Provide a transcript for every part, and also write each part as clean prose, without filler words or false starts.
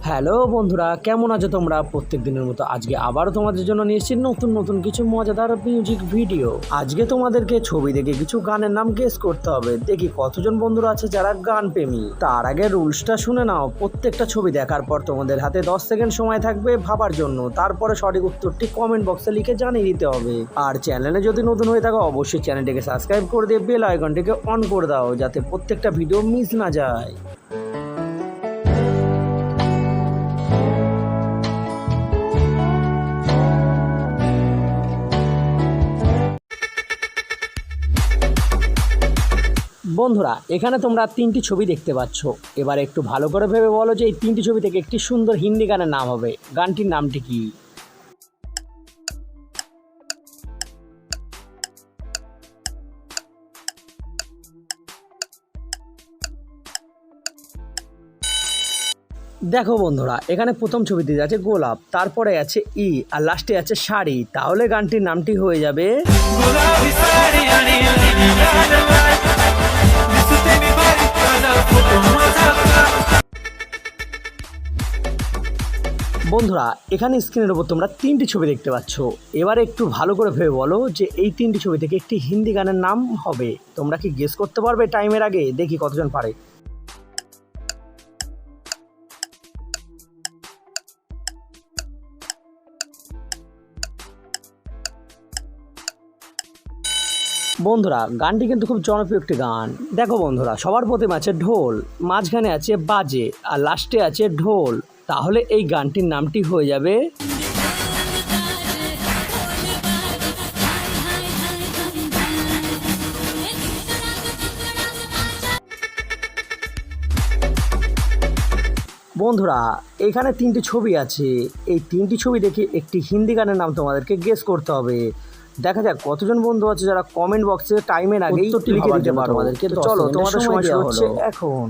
Hello বন্ধুরা, কেমন আছো তোমরা? প্রত্যেক দিনের মতো আজকে আবারও তোমাদের জন্য নিয়ে এসেছি নতুন কিছু মজাদার মিউজিক ভিডিও। আজকে তোমাদেরকে ছবি দেখে কিছু গানের নাম গেস করতে হবে। দেখি কতজন বন্ধুরা আছে যারা গান প্রেমী। তার আগে রুলসটা শুনে নাও। প্রত্যেকটা ছবি দেখার পর তোমাদের হাতে 10 সেকেন্ড সময় থাকবে ভাবার জন্য। তারপরে সঠিক উত্তরটি কমেন্ট বক্সে লিখে জানিয়ে দিতে হবে। আর চ্যানেলে যদি নতুন হয়ে থাকো অবশ্যই চ্যানেলটিকে সাবস্ক্রাইব করে দিয়ে বেল আইকনটিকে অন করে দাও, যাতে প্রত্যেকটা ভিডিও মিস না যায়। বন্ধুরা, এখানে তোমরা 3টি ছবি দেখতে পাচ্ছ। এবার একটু ভালো করে ভেবে বলো যে এই 3টি ছবি থেকে একটি সুন্দর হিন্দি গানের নাম হবে। গানটির নামটি কি? দেখো বন্ধুরা, এখানে প্রথম ছবিতে আছে গোলাপ, তারপরে আছে ই, আর লাস্টে আছে শাড়ি। তাহলে গানটির নামটি হয়ে যাবে বন্ধুরা, এখানে স্ক্রিনের উপর তোমরা 3টি ছবি দেখতে পাচ্ছ। এবার একটু ভালো করে ভেবে বলো যে এই 3টি ছবি থেকে একটি হিন্দি গানের নাম হবে। তোমরা কি গেস করতে পারবে টাইমের আগে? দেখি কতজন পারে। বন্ধুরা, গানটি কিন্তু খুব জনপ্রিয় একটি গান। দেখো বন্ধুরা, সবার প্রথমে আছে ঢোল, মাঝখানে আছে বাজে, আর লাস্টে আছে ঢোল। তাহলে এই গানটির নামটি হয়ে যাবে বন্ধুরা, এখানে 3টি ছবি আছে। এই 3টি ছবি দেখে একটি হিন্দি গানের নাম তোমাদেরকে গেস করতে হবে। দেখা যাক কতজন বন্ধু আছে যারা কমেন্ট বক্সে টাইমের আগেই লিখে দিতে পারো আমাদেরকে। চলো, তোমাদের সময় দেওয়া হচ্ছে এখন।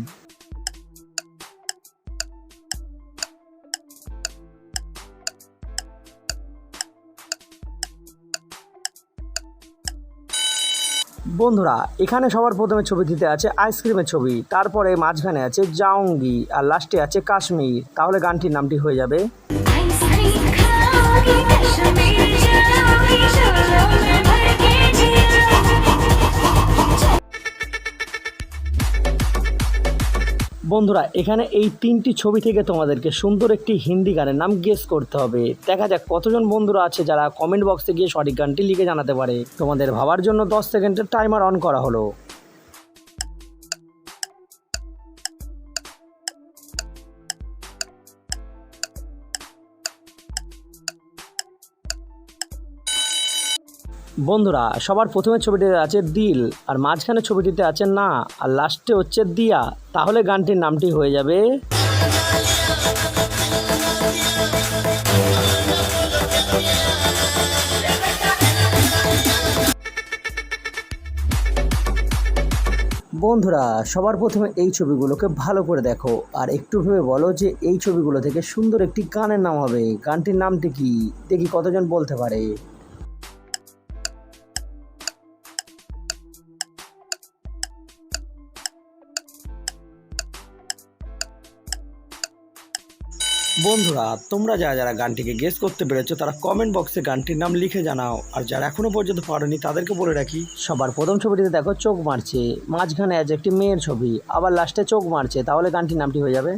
বন্ধুরা, এখানে সবার প্রথমে ছবিটিতে আছে আইসক্রিমের ছবি, তারপরে মাঝখানে আছে জাউঙ্গি, আর লাস্টে আছে কাশ্মীর। তাহলে গানটির নামটি হয়ে যাবে বন্ধুরা, এখানে এই 3টি ছবি থেকে তোমাদেরকে সুন্দর একটি হিন্দি গানের নাম গেস করতে হবে। দেখা যাক কতজন বন্ধুরা আছে যারা কমেন্ট বক্সে গিয়ে সঠিক গানটি লিখে জানাতে পারে। তোমাদের ভাবার জন্য 10 সেকেন্ডের টাইমার অন করা হলো। বন্ধুরা, সবার প্রথমে ছবিটিতে আছে দিল, আর মাঝখানে ছবিটিতে আছে না, আর লাস্টে হচ্ছে দিয়া। তাহলে গানটির নামটি হয়ে যাবে বন্ধুরা, সবার প্রথমে এই ছবিগুলোকে ভালো করে দেখো আর একটু ভেবে বলো যে এই ছবিগুলো থেকে সুন্দর একটি গানের নাম হবে। গানটির নামটি কি? দেখি কতজন বলতে পারে। বন্ধুরা, তোমরা যারা গানটিকে গেস করতে পেরেছো তারা কমেন্ট বক্সে গানটির নাম লিখে জানাও। আর যারা এখনো পর্যন্ত পারেনি তাদেরকে বলে রাখি, সবার প্রথম ছবিটিতে দেখো চোখ মারছে, মাঝখানে আছে একটি মেয়ের ছবি, আবার লাস্টে চোখ মারছে। তাহলে গানটির নামটি হয়ে যাবে